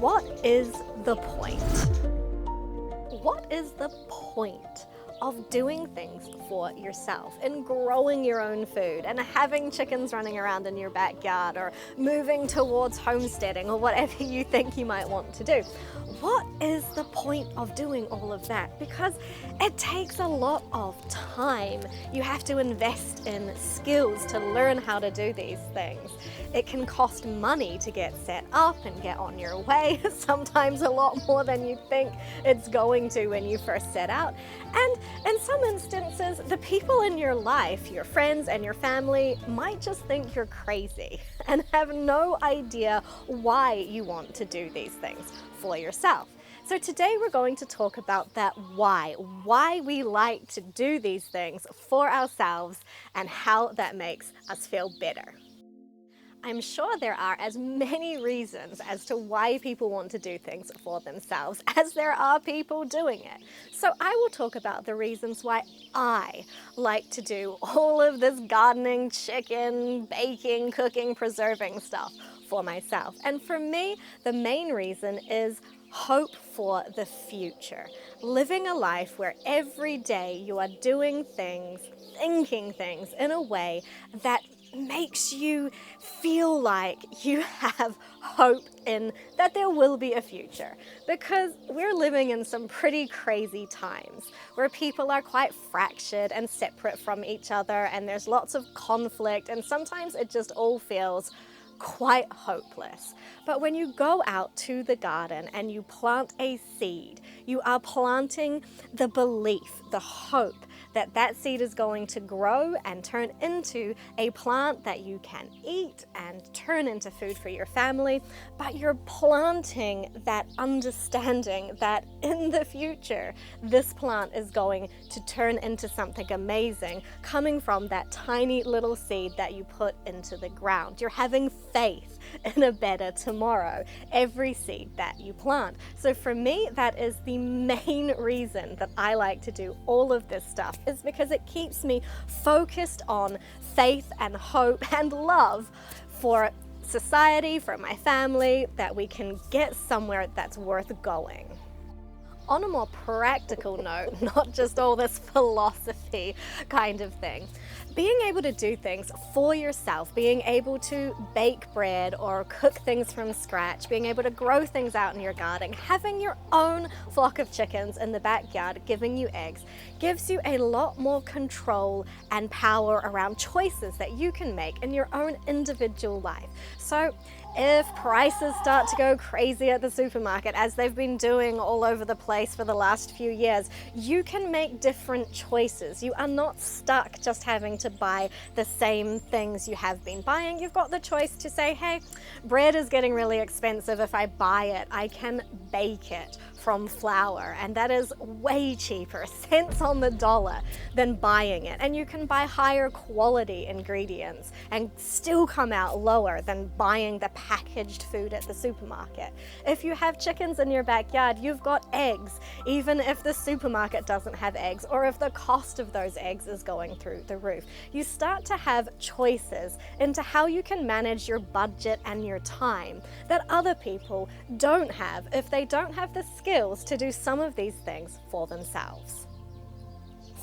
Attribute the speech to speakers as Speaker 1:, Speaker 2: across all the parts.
Speaker 1: What is the point? What is the point of doing things for yourself and growing your own food and having chickens running around in your backyard or moving towards homesteading or whatever you think you might want to do? What is the point of doing all of that? Because it takes a lot of time. You have to invest in skills to learn how to do these things. It can cost money to get set up and get on your way, sometimes a lot more than you think it's going to when you first set out. And in some instances, the people in your life, your friends and your family, might just think you're crazy and have no idea why you want to do these things for yourself. So today we're going to talk about that why we like to do these things for ourselves and how that makes us feel better. I'm sure there are as many reasons as to why people want to do things for themselves as there are people doing it. So I will talk about the reasons why I like to do all of this gardening, chicken, baking, cooking, preserving stuff for myself. And for me, the main reason is hope for the future. Living a life where every day you are doing things, thinking things in a way that makes you feel like you have hope in that there will be a future. Because we're living in some pretty crazy times where people are quite fractured and separate from each other, and there's lots of conflict, and sometimes it just all feels quite hopeless. But when you go out to the garden and you plant a seed, you are planting the belief, the hope that that seed is going to grow and turn into a plant that you can eat and turn into food for your family. But you're planting that understanding that in the future, this plant is going to turn into something amazing coming from that tiny little seed that you put into the ground. You're having faith in a better tomorrow, every seed that you plant. So for me, that is the main reason that I like to do all of this stuff, is because it keeps me focused on faith and hope and love for society, for my family, that we can get somewhere that's worth going. On a more practical note, not just all this philosophy kind of thing, being able to do things for yourself, being able to bake bread or cook things from scratch, being able to grow things out in your garden, having your own flock of chickens in the backyard giving you eggs, gives you a lot more control and power around choices that you can make in your own individual life. So if prices start to go crazy at the supermarket, as they've been doing all over the place for the last few years, you can make different choices. You are not stuck just having to buy the same things you have been buying. You've got the choice to say, hey, bread is getting really expensive. If I buy it, I can bake it from flour, and that is way cheaper, cents on the dollar, than buying it. And you can buy higher quality ingredients and still come out lower than buying the packaged food at the supermarket. If you have chickens in your backyard, you've got eggs, even if the supermarket doesn't have eggs, or if the cost of those eggs is going through the roof. You start to have choices into how you can manage your budget and your time that other people don't have if they don't have the skills to do some of these things for themselves.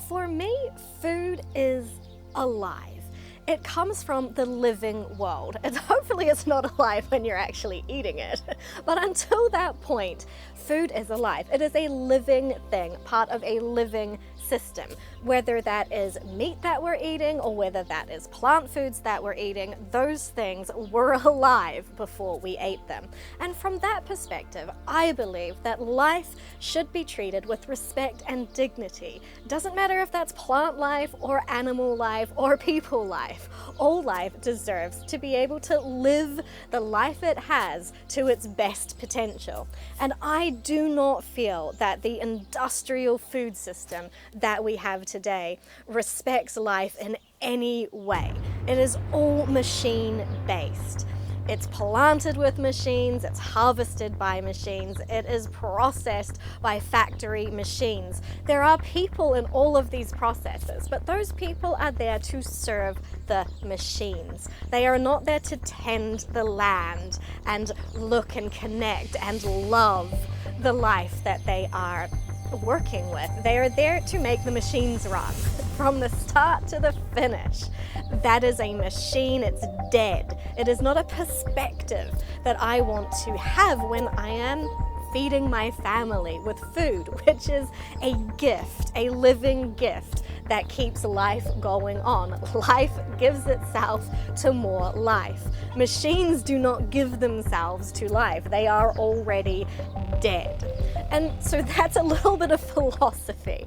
Speaker 1: For me, food is alive. It comes from the living world. And hopefully it's not alive when you're actually eating it. But until that point, food is alive. It is a living thing, part of a living system. Whether that is meat that we're eating or whether that is plant foods that we're eating, those things were alive before we ate them. And from that perspective, I believe that life should be treated with respect and dignity. Doesn't matter if that's plant life or animal life or people life. All life deserves to be able to live the life it has to its best potential. And I do not feel that the industrial food system that we have today respects life in any way. It is all machine-based. It's planted with machines, it's harvested by machines, it is processed by factory machines. There are people in all of these processes, but those people are there to serve the machines. They are not there to tend the land and look and connect and love the life that they are working with. They are there to make the machines run from the start to the finish. That is a machine, it's dead. It is not a perspective that I want to have when I am feeding my family with food, which is a gift, a living gift that keeps life going on. Life gives itself to more life. Machines do not give themselves to life. They are already dead. And so that's a little bit of philosophy,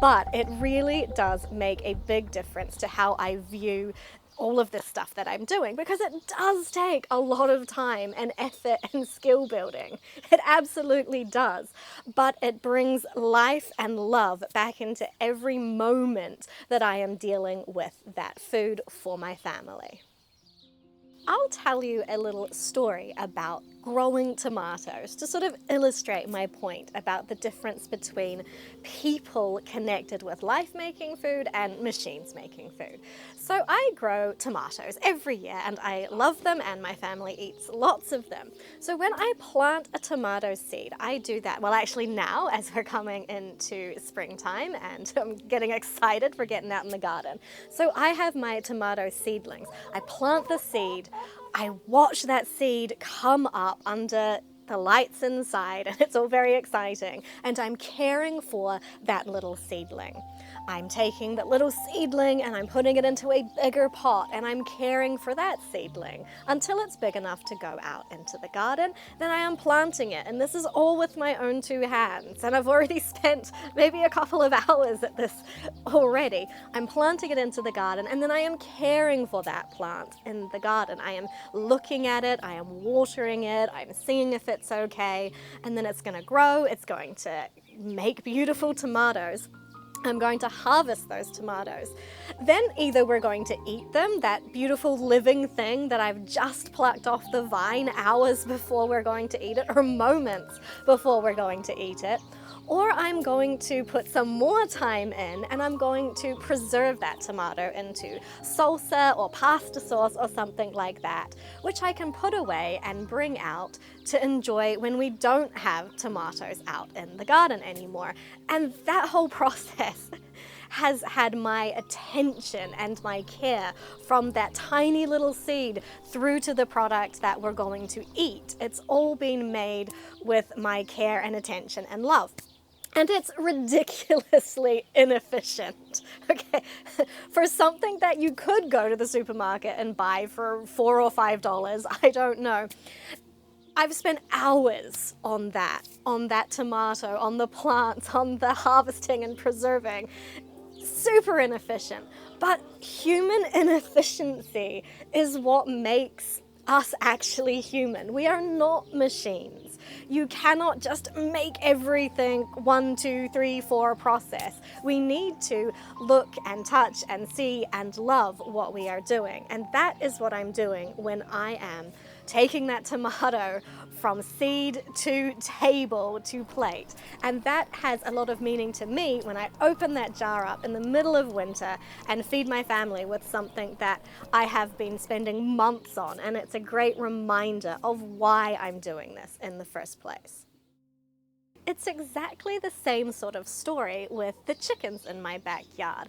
Speaker 1: but it really does make a big difference to how I view all of this stuff that I'm doing, because it does take a lot of time and effort and skill building. It absolutely does. But it brings life and love back into every moment that I am dealing with that food for my family. I'll tell you a little story about growing tomatoes to sort of illustrate my point about the difference between people connected with life making food and machines making food. So I grow tomatoes every year and I love them and my family eats lots of them. So when I plant a tomato seed, I do that, well actually now as we're coming into springtime and I'm getting excited for getting out in the garden. So I have my tomato seedlings. I plant the seed, I watch that seed come up under the lights inside and it's all very exciting, and I'm caring for that little seedling. I'm taking that little seedling and I'm putting it into a bigger pot and I'm caring for that seedling until it's big enough to go out into the garden. Then I am planting it, and this is all with my own two hands, and I've already spent maybe a couple of hours at this already. I'm planting it into the garden and then I am caring for that plant in the garden. I am looking at it, I am watering it, I'm seeing if it's okay, and then it's going to grow, it's going to make beautiful tomatoes. I'm going to harvest those tomatoes. Then either we're going to eat them, that beautiful living thing that I've just plucked off the vine hours before we're going to eat it, or moments before we're going to eat it, or I'm going to put some more time in and I'm going to preserve that tomato into salsa or pasta sauce or something like that, which I can put away and bring out to enjoy when we don't have tomatoes out in the garden anymore. And that whole process has had my attention and my care from that tiny little seed through to the product that we're going to eat. It's all been made with my care and attention and love. And it's ridiculously inefficient, okay? For something that you could go to the supermarket and buy for $4 or $5, I don't know. I've spent hours on that tomato, on the plants, on the harvesting and preserving. Super inefficient. But human inefficiency is what makes us actually human. We are not machines. You cannot just make everything 1, 2, 3, 4 process. We need to look and touch and see and love what we are doing. And that is what I'm doing when I am taking that tomato from seed to table to plate. And that has a lot of meaning to me when I open that jar up in the middle of winter and feed my family with something that I have been spending months on. And it's a great reminder of why I'm doing this in the first place. It's exactly the same sort of story with the chickens in my backyard.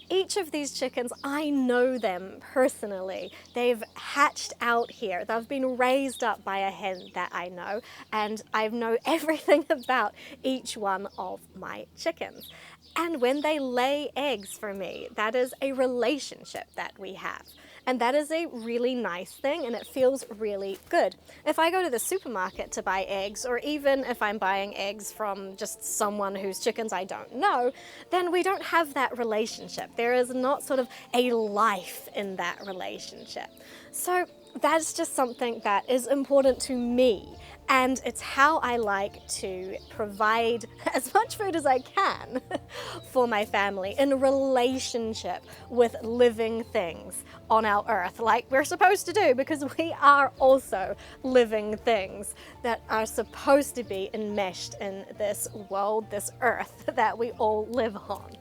Speaker 1: Each of these chickens, I know them personally. They've hatched out here. They've been raised up by a hen that I know, and I know everything about each one of my chickens. And when they lay eggs for me, that is a relationship that we have. And that is a really nice thing, and it feels really good. If I go to the supermarket to buy eggs, or even if I'm buying eggs from just someone whose chickens I don't know, then we don't have that relationship. There is not sort of a life in that relationship. So that's just something that is important to me. And it's how I like to provide as much food as I can for my family in relationship with living things on our earth, like we're supposed to do, because we are also living things that are supposed to be enmeshed in this world, this earth that we all live on.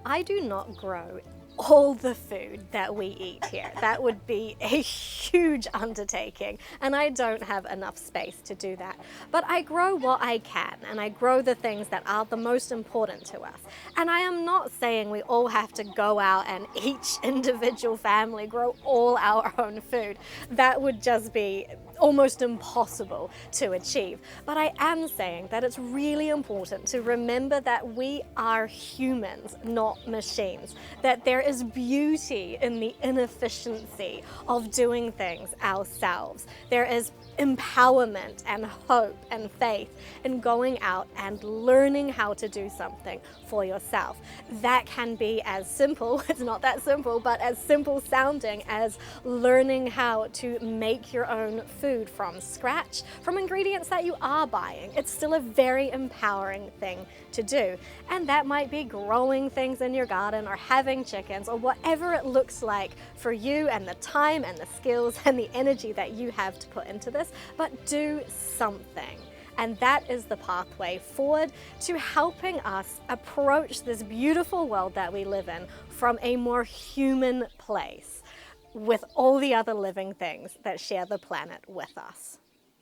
Speaker 1: I do not grow all the food that we eat here. That would be a huge undertaking, and I don't have enough space to do that. But I grow what I can, and I grow the things that are the most important to us. And I am not saying we all have to go out and each individual family grow all our own food. That would just be almost impossible to achieve. But I am saying that it's really important to remember that we are humans, not machines. That there is beauty in the inefficiency of doing things ourselves. There is empowerment and hope and faith in going out and learning how to do something for yourself. That can be as simple, it's not that simple, but as simple sounding as learning how to make your own food from scratch, from ingredients that you are buying. It's still a very empowering thing to do. And that might be growing things in your garden or having chickens or whatever it looks like for you and the time and the skills and the energy that you have to put into this, but do something. And that is the pathway forward to helping us approach this beautiful world that we live in from a more human place with all the other living things that share the planet with us.